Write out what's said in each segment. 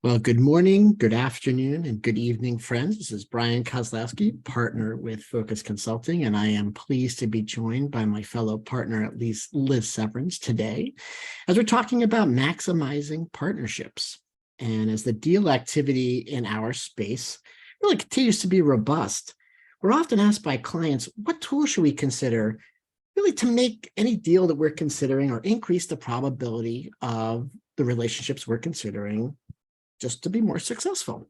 Well, good morning, good afternoon, and good evening, friends. This is Brian Kozlowski, partner with Focus Consulting, and I am pleased to be joined by my fellow partner, at least Liz Severance, today, as we're talking about maximizing partnerships. And as the deal activity in our space really continues to be robust, we're often asked by clients, what tools should we consider really to make any deal that we're considering or increase the probability of the relationships we're considering just to be more successful.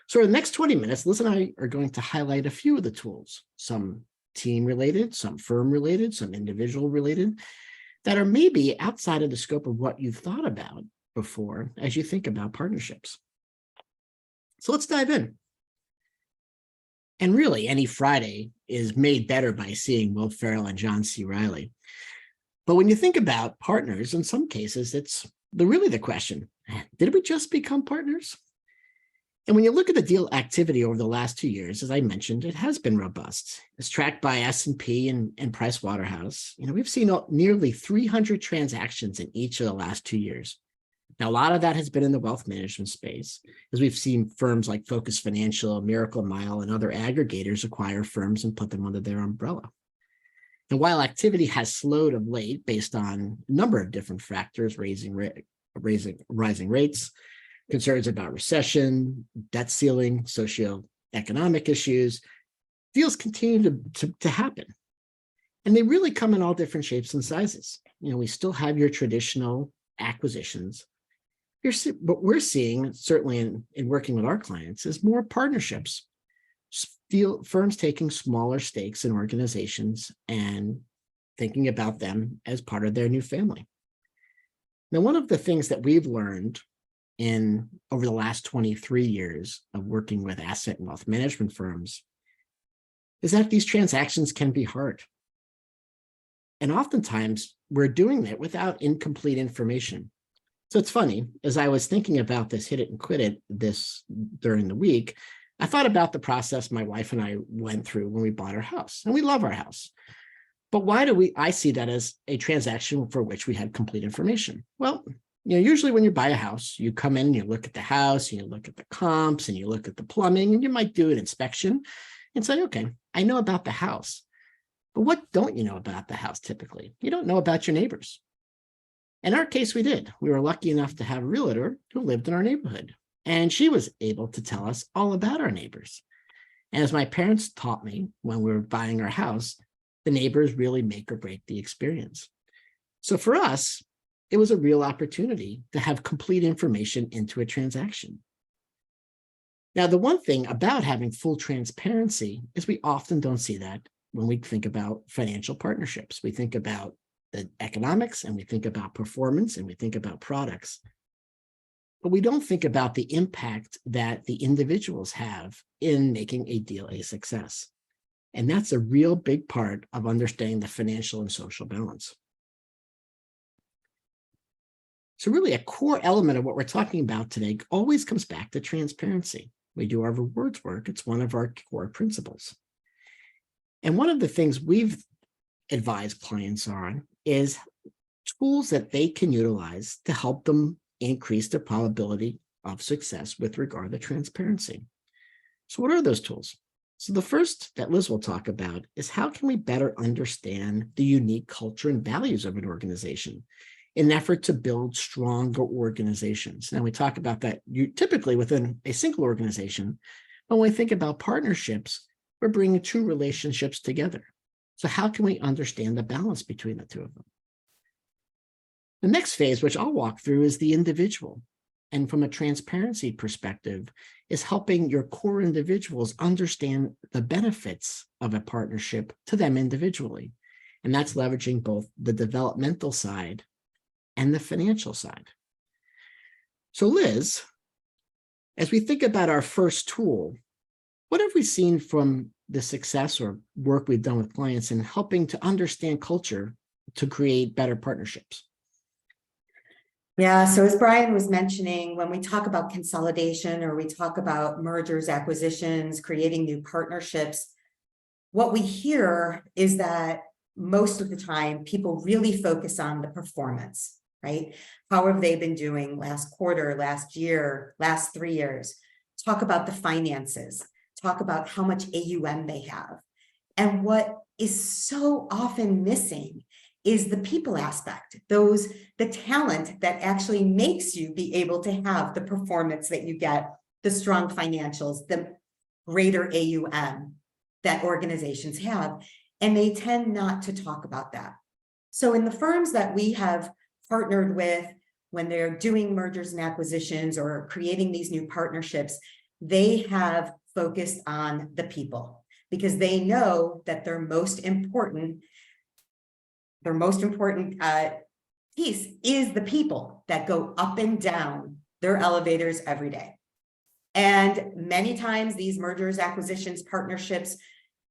So in the next 20 minutes, Liz and I are going to highlight a few of the tools, some team related, some firm related, some individual related, that are maybe outside of the scope of what you've thought about before as you think about partnerships. So let's dive in. And really, any Friday is made better by seeing Will Ferrell and John C. Reilly. But when you think about partners, in some cases, it's really the question, did we just become partners? And when you look at the deal activity over the last 2 years, as I mentioned, it has been robust. It's tracked by S&P and Price Waterhouse. We've seen nearly 300 transactions in each of the last 2 years. Now, a lot of that has been in the wealth management space, as we've seen firms like Focus Financial, Miracle Mile, and other aggregators acquire firms and put them under their umbrella. And while activity has slowed of late based on a number of different factors, rising rates, concerns about recession, debt ceiling, socioeconomic issues, deals continue to happen. And they really come in all different shapes and sizes. We still have your traditional acquisitions. What we're seeing, certainly in working with our clients, is more partnerships. Firms taking smaller stakes in organizations and thinking about them as part of their new family. Now, one of the things that we've learned over the last 23 years of working with asset and wealth management firms is that these transactions can be hard. And oftentimes we're doing it without incomplete information. So it's funny, as I was thinking about this hit it and quit it during the week, I thought about the process my wife and I went through when we bought our house, and we love our house. But why do I see that as a transaction for which we had complete information? Well, usually when you buy a house, you come in, you look at the house, and you look at the comps, and you look at the plumbing, and you might do an inspection and say, okay, I know about the house. But what don't you know about the house typically? You don't know about your neighbors. In our case, we did. We were lucky enough to have a realtor who lived in our neighborhood, and she was able to tell us all about our neighbors. And as my parents taught me when we were buying our house, the neighbors really make or break the experience. So for us, it was a real opportunity to have complete information into a transaction. Now, the one thing about having full transparency is we often don't see that when we think about financial partnerships. We think about the economics, and we think about performance, and we think about products. But we don't think about the impact that the individuals have in making a deal a success. And that's a real big part of understanding the financial and social balance. So really, a core element of what we're talking about today always comes back to transparency. We do our rewards work. It's one of our core principles. And one of the things we've advised clients on is tools that they can utilize to help them increase their probability of success with regard to transparency. So what are those tools? So the first that Liz will talk about is how can we better understand the unique culture and values of an organization in an effort to build stronger organizations. Now, we talk about that typically within a single organization, but when we think about partnerships, we're bringing two relationships together. So how can we understand the balance between the two of them? The next phase, which I'll walk through, is the individual. And from a transparency perspective, is helping your core individuals understand the benefits of a partnership to them individually. And that's leveraging both the developmental side and the financial side. So Liz, as we think about our first tool, what have we seen from the success or work we've done with clients in helping to understand culture to create better partnerships? Yeah, so as Brian was mentioning, when we talk about consolidation or we talk about mergers, acquisitions, creating new partnerships, what we hear is that most of the time people really focus on the performance. right? How have they been doing last quarter, last year, last 3 years? Talk about the finances, talk about how much AUM they have. And what is so often missing is the people aspect, the talent that actually makes you be able to have the performance that you get, the strong financials, the greater AUM that organizations have. And they tend not to talk about that. So in the firms that we have partnered with, when they're doing mergers and acquisitions or creating these new partnerships, they have focused on the people because they know that their most important piece is the people that go up and down their elevators every day. And many times these mergers, acquisitions, partnerships,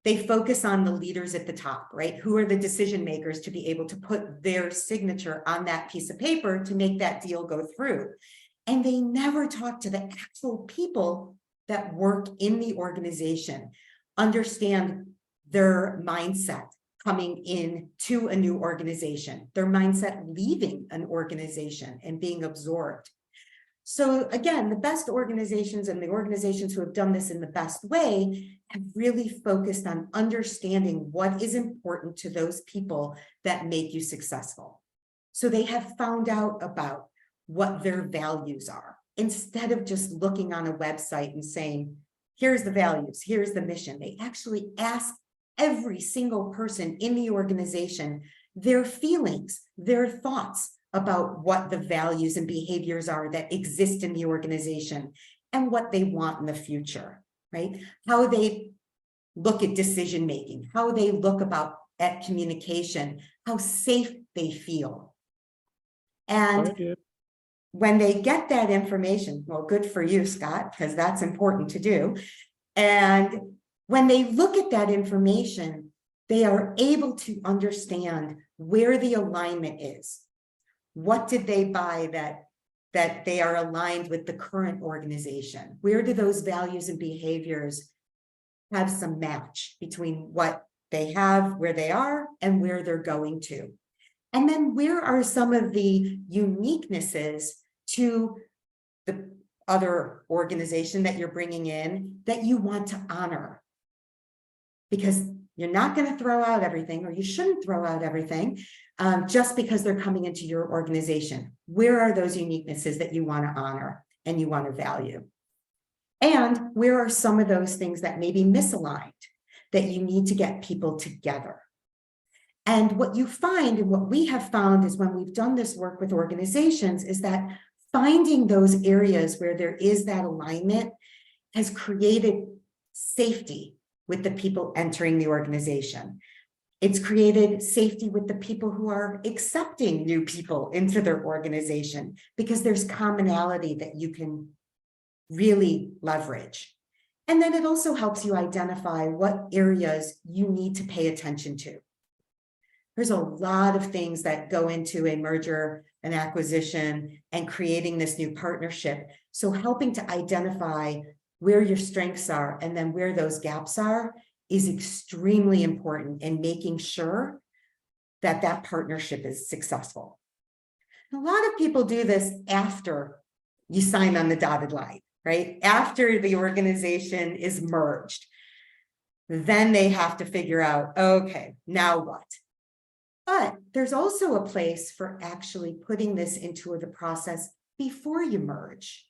they focus on the leaders at the top, right? Who are the decision makers to be able to put their signature on that piece of paper to make that deal go through. And they never talk to the actual people that work in the organization, understand their mindset coming in to a new organization, their mindset leaving an organization and being absorbed. So again, the best organizations and the organizations who have done this in the best way have really focused on understanding what is important to those people that make you successful. So they have found out about what their values are instead of just looking on a website and saying, here's the values, here's the mission. They actually ask every single person in the organization their feelings, their thoughts about what the values and behaviors are that exist in the organization and what they want in the future, right? How they look at decision making, how they look at communication, how safe they feel. And when they get that information, well, good for you, Scott, because that's important to do. And when they look at that information, they are able to understand where the alignment is. What did they buy that they are aligned with the current organization? Where do those values and behaviors have some match between what they have, where they are, and where they're going to? And then where are some of the uniquenesses to the other organization that you're bringing in that you want to honor? Because you're not going to throw out everything, or you shouldn't throw out everything just because they're coming into your organization. Where are those uniquenesses that you want to honor and you want to value? And where are some of those things that may be misaligned that you need to get people together? And what you find, and what we have found is when we've done this work with organizations, is that finding those areas where there is that alignment has created safety with the people entering the organization. It's created safety with the people who are accepting new people into their organization because there's commonality that you can really leverage. And then it also helps you identify what areas you need to pay attention to. There's a lot of things that go into a merger, an acquisition, and creating this new partnership. So helping to identify where your strengths are and then where those gaps are is extremely important in making sure that that partnership is successful. A lot of people do this after you sign on the dotted line, right? After the organization is merged, then they have to figure out, okay, now what? But there's also a place for actually putting this into the process before you merge,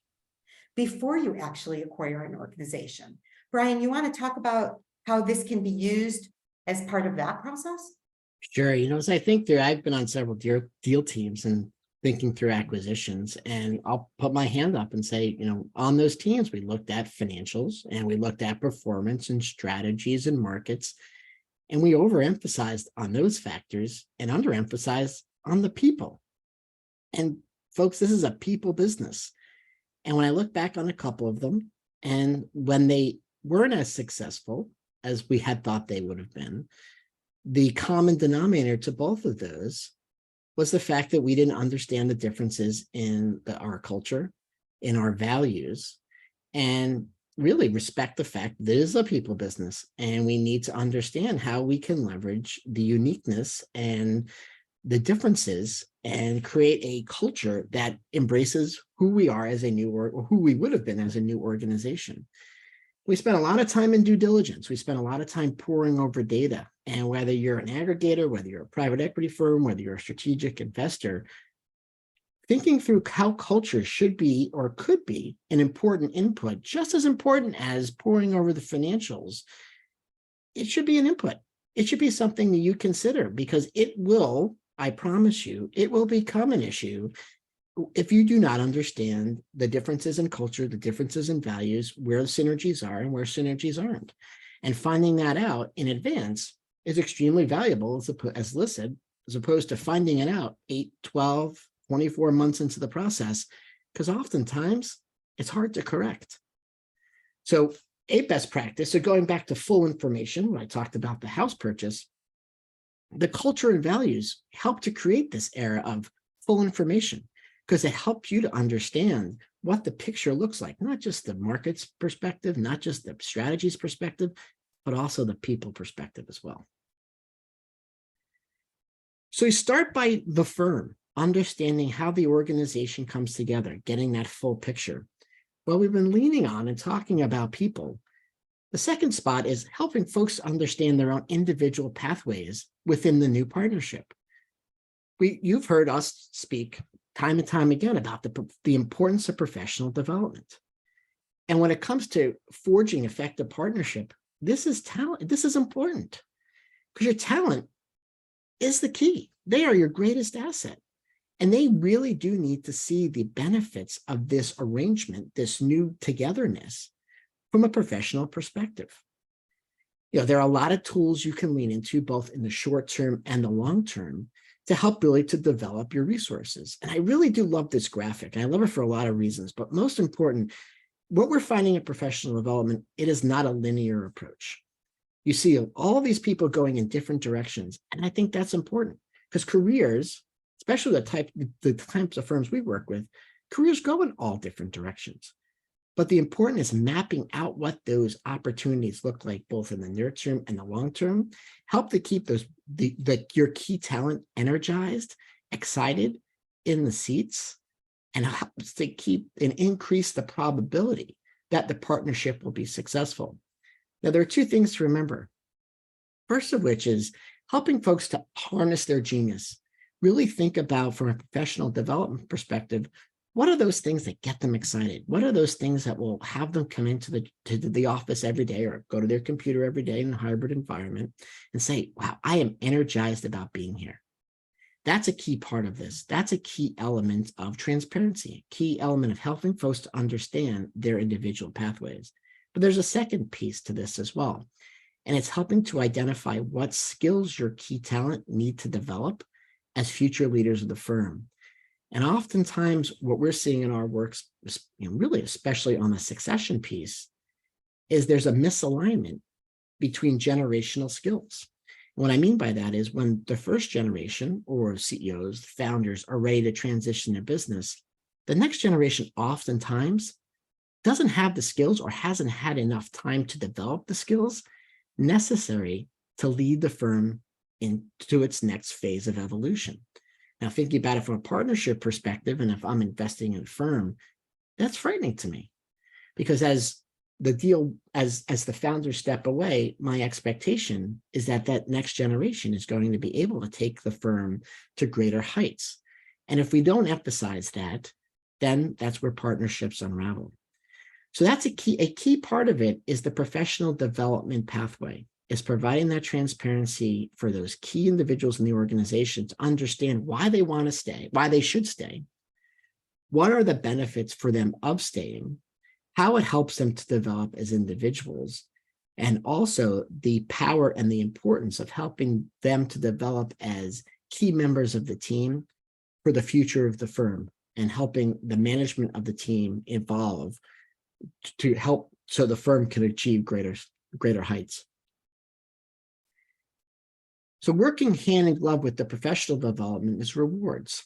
before you actually acquire an organization. Brian, you want to talk about how this can be used as part of that process? Sure. As I think through, I've been on several deal teams and thinking through acquisitions, and I'll put my hand up and say, on those teams, we looked at financials and we looked at performance and strategies and markets, and we overemphasized on those factors and underemphasized on the people. And folks, this is a people business. And when I look back on a couple of them, and when they weren't as successful as we had thought they would have been, the common denominator to both of those was the fact that we didn't understand the differences in our culture, in our values, and really respect the fact that it is a people business. And we need to understand how we can leverage the uniqueness and the differences and create a culture that embraces who we are as a new or who we would have been as a new organization. We spend a lot of time in due diligence. We spend a lot of time poring over data. And whether you're an aggregator, whether you're a private equity firm, whether you're a strategic investor, thinking through how culture should be or could be an important input, just as important as poring over the financials. It should be an input. It should be something that you consider, because it will, I promise you, it will become an issue if you do not understand the differences in culture, the differences in values, where the synergies are and where synergies aren't. And finding that out in advance is extremely valuable, as Liz said, as opposed to finding it out 8, 12, 24 months into the process, because oftentimes it's hard to correct. So a best practice, so going back to full information, when I talked about the house purchase, the culture and values help to create this era of full information, because it helps you to understand what the picture looks like, not just the market's perspective, not just the strategy's perspective, but also the people perspective as well. So you start by the firm, understanding how the organization comes together, getting that full picture. Well, we've been leaning on and talking about people. The second spot is helping folks understand their own individual pathways within the new partnership. You've heard us speak time and time again about the importance of professional development. And when it comes to forging effective partnership, this is talent. This is important, because your talent is the key. They are your greatest asset. And they really do need to see the benefits of this arrangement, this new togetherness, from a professional perspective. There are a lot of tools you can lean into, both in the short term and the long term, to help really to develop your resources. And I really do love this graphic. And I love it for a lot of reasons, but most important, what we're finding in professional development, it is not a linear approach. You see all these people going in different directions. And I think that's important, because careers, especially the types of firms we work with, careers go in all different directions. But the important is mapping out what those opportunities look like, both in the near term and the long term, help to keep your key talent energized, excited, in the seats, and helps to keep and increase the probability that the partnership will be successful. Now, there are two things to remember. First of which is helping folks to harness their genius. Really think about, from a professional development perspective, what are those things that get them excited? What are those things that will have them come into the office every day, or go to their computer every day in a hybrid environment and say, wow, I am energized about being here. That's a key part of this. That's a key element of transparency, a key element of helping folks to understand their individual pathways. But there's a second piece to this as well. And it's helping to identify what skills your key talent need to develop as future leaders of the firm. And oftentimes what we're seeing in our works, really especially on the succession piece, is there's a misalignment between generational skills. And what I mean by that is, when the first generation, or CEOs, founders, are ready to transition their business, the next generation oftentimes doesn't have the skills, or hasn't had enough time to develop the skills necessary to lead the firm into its next phase of evolution. Now, thinking about it from a partnership perspective, and if I'm investing in a firm, that's frightening to me, because as the founders step away, my expectation is that next generation is going to be able to take the firm to greater heights. And if we don't emphasize that, then that's where partnerships unravel. So that's a key part of it is the professional development pathway, is providing that transparency for those key individuals in the organization to understand why they want to stay, why they should stay, what are the benefits for them of staying, how it helps them to develop as individuals, and also the power and the importance of helping them to develop as key members of the team for the future of the firm, and helping the management of the team evolve to help so the firm can achieve greater heights. So working hand in glove with the professional development is rewards.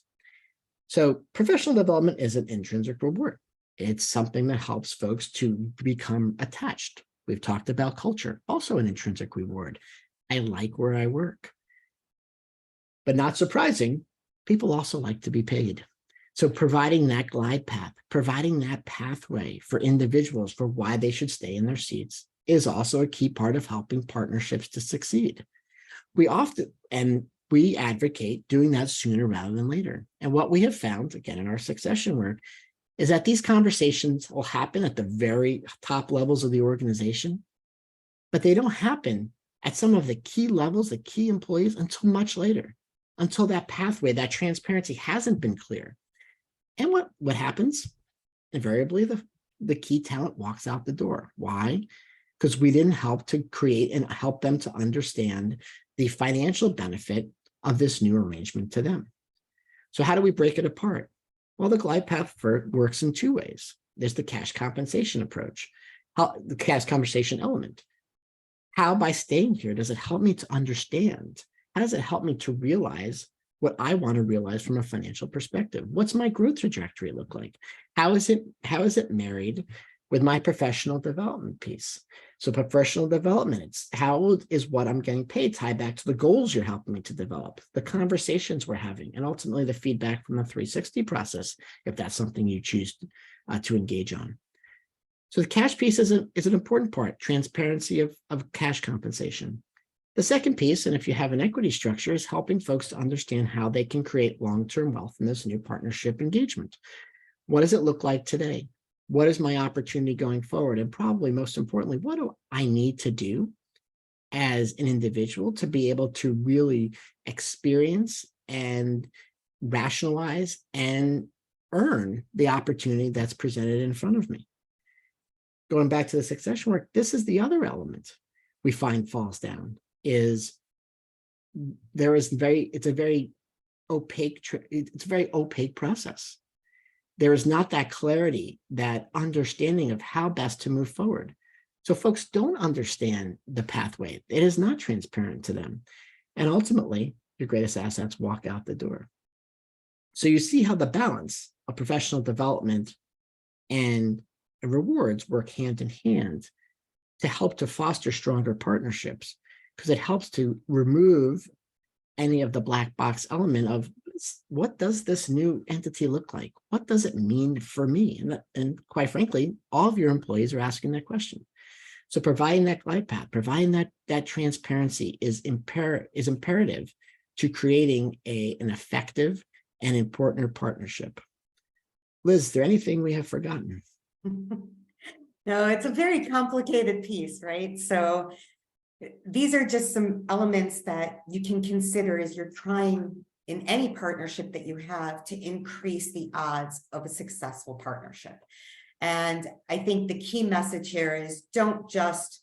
So professional development is an intrinsic reward. It's something that helps folks to become attached. We've talked about culture, also an intrinsic reward. I like where I work. But not surprising, people also like to be paid. So providing that glide path, providing that pathway for individuals for why they should stay in their seats is also a key part of helping partnerships to succeed. We advocate doing that sooner rather than later. And what we have found, again, in our succession work, is that these conversations will happen at the very top levels of the organization, but they don't happen at some of the key levels, the key employees, until much later, until that pathway, that transparency hasn't been clear. And what happens? Invariably, the key talent walks out the door. Why? Because we didn't help to create and help them to understand the financial benefit of this new arrangement to them. So how do we break it apart? Well, the glide path works in two ways. There's the cash compensation approach, the cash compensation element. How, by staying here, does it help me to understand? How does it help me to realize what I want to realize from a financial perspective? What's my growth trajectory look like? How is it married with my professional development piece? So professional development, it's how is what I'm getting paid tied back to the goals you're helping me to develop, the conversations we're having, and ultimately the feedback from the 360 process, if that's something you choose to engage on. So the cash piece is an important part, transparency of cash compensation. The second piece, and if you have an equity structure, is helping folks to understand how they can create long-term wealth in this new partnership engagement. What does it look like today? What is my opportunity going forward? And probably most importantly, what do I need to do as an individual to be able to really experience and rationalize and earn the opportunity that's presented in front of me? Going back to the succession work, this is the other element we find falls down, is it's a very opaque process. There is not that clarity, that understanding of how best to move forward. So folks don't understand the pathway. It is not transparent to them. And ultimately, your greatest assets walk out the door. So you see how the balance of professional development and rewards work hand in hand to help to foster stronger partnerships, because it helps to remove any of the black box element of what does this new entity look like? What does it mean for me? And quite frankly, all of your employees are asking that question. So providing that glide path, providing that transparency is imperative to creating an effective and important partnership. Liz, is there anything we have forgotten? No, it's a very complicated piece, right? So these are just some elements that you can consider as you're trying in any partnership that you have to increase the odds of a successful partnership. And I think the key message here is don't just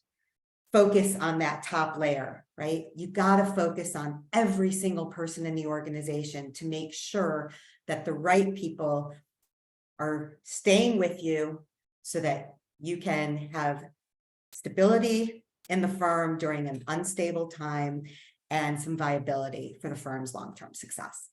focus on that top layer, right? You got to focus on every single person in the organization to make sure that the right people are staying with you so that you can have stability in the firm during an unstable time and some viability for the firm's long-term success.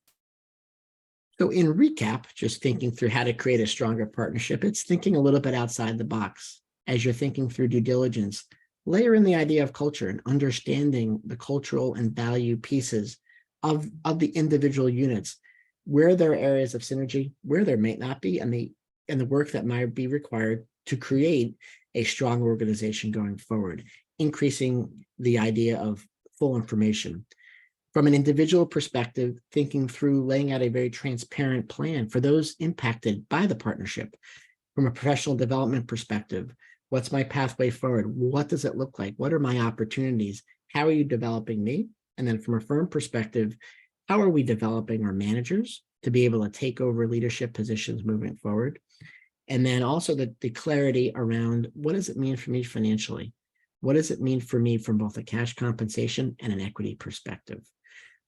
So in recap, just thinking through how to create a stronger partnership, it's thinking a little bit outside the box. As you're thinking through due diligence, layer in the idea of culture and understanding the cultural and value pieces of the individual units, where there are areas of synergy, where there may not be, and the work that might be required to create a strong organization going forward, increasing the idea of full information. From an individual perspective, thinking through laying out a very transparent plan for those impacted by the partnership. From a professional development perspective, what's my pathway forward? What does it look like? What are my opportunities? How are you developing me? And then from a firm perspective, how are we developing our managers to be able to take over leadership positions moving forward? And then also the clarity around what does it mean for me financially? What does it mean for me from both a cash compensation and an equity perspective?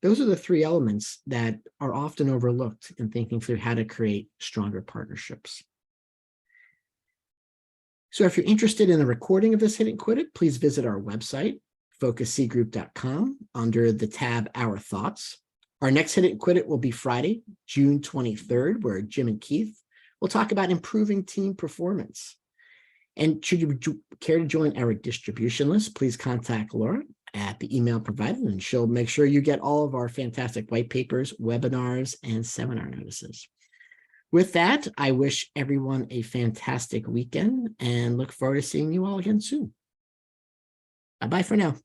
Those are the three elements that are often overlooked in thinking through how to create stronger partnerships. So if you're interested in a recording of this Hit It Quit It, please visit our website, focuscgroup.com, under the tab Our Thoughts. Our next Hit It Quit It will be Friday, June 23rd, where Jim and Keith will talk about improving team performance. And should you care to join our distribution list, please contact Laura at the email provided, and she'll make sure you get all of our fantastic white papers, webinars, and seminar notices. With that, I wish everyone a fantastic weekend and look forward to seeing you all again soon. Bye-bye for now.